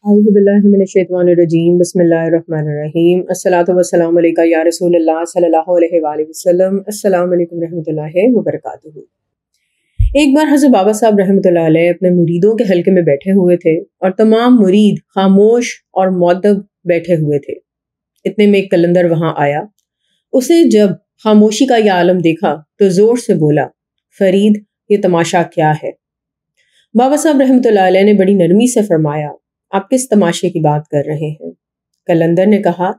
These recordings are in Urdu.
اعوذ باللہ من الشیطان الرجیم بسم اللہ الرحمن الرحیم الصلاۃ والسلام علیکہ یا رسول اللہ صلی اللہ علیہ وآلہ وسلم۔ السلام علیکم رحمۃ اللہ وبرکاتہ۔ ایک بار حضرت بابا صاحب رحمۃ اللہ علیہ اپنے مریدوں کے حلقے میں بیٹھے ہوئے تھے اور تمام مرید خاموش اور مؤدب بیٹھے ہوئے تھے۔ اتنے میں ایک قلندر وہاں آیا۔ اسے جب خاموشی کا یہ عالم دیکھا تو زور سے بولا، فرید یہ تماشا کیا ہے؟ بابا صاحب رحمۃ اللہ علیہ نے بڑی نرمی سے فرمایا، آپ کس تماشے کی بات کر رہے ہیں؟ قلندر نے کہا،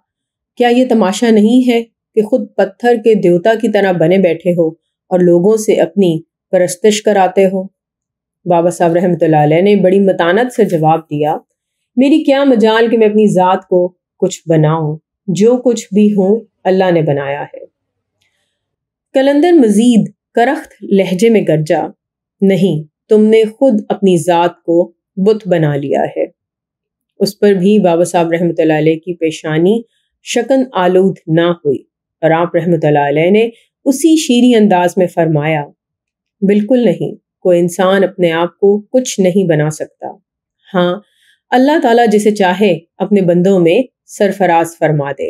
کیا یہ تماشا نہیں ہے کہ خود پتھر کے دیوتا کی طرح بنے بیٹھے ہو اور لوگوں سے اپنی پرستش کراتے ہو؟ بابا صاحب رحمۃ اللہ علیہ نے بڑی متانت سے جواب دیا، میری کیا مجال کہ میں اپنی ذات کو کچھ بناؤں، جو کچھ بھی ہوں اللہ نے بنایا ہے۔ قلندر مزید کرخت لہجے میں گرجا، نہیں، تم نے خود اپنی ذات کو بت بنا لیا ہے۔ اس پر بھی بابا صاحب رحمۃ اللہ علیہ کی پیشانی شکن آلود نہ ہوئی اور آپ رحمۃ اللہ علیہ نے اسی شیریں انداز میں فرمایا، بالکل نہیں، کوئی انسان اپنے آپ کو کچھ نہیں بنا سکتا، ہاں اللہ تعالیٰ جسے چاہے اپنے بندوں میں سرفراز فرما دے۔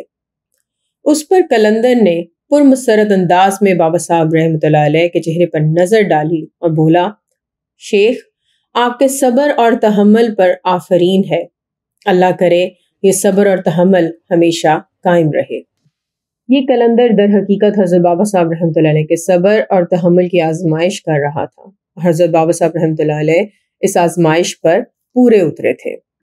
اس پر قلندر نے پرمسرت انداز میں بابا صاحب رحمۃ اللہ علیہ کے چہرے پر نظر ڈالی اور بولا، شیخ آپ کے صبر اور تحمل پر آفرین ہے، اللہ کرے یہ صبر اور تحمل ہمیشہ قائم رہے۔ یہ قلندر در حقیقت حضرت بابا صاحب رحمۃ اللہ علیہ کے صبر اور تحمل کی آزمائش کر رہا تھا۔ حضرت بابا صاحب رحمۃ اللہ علیہ اس آزمائش پر پورے اترے تھے۔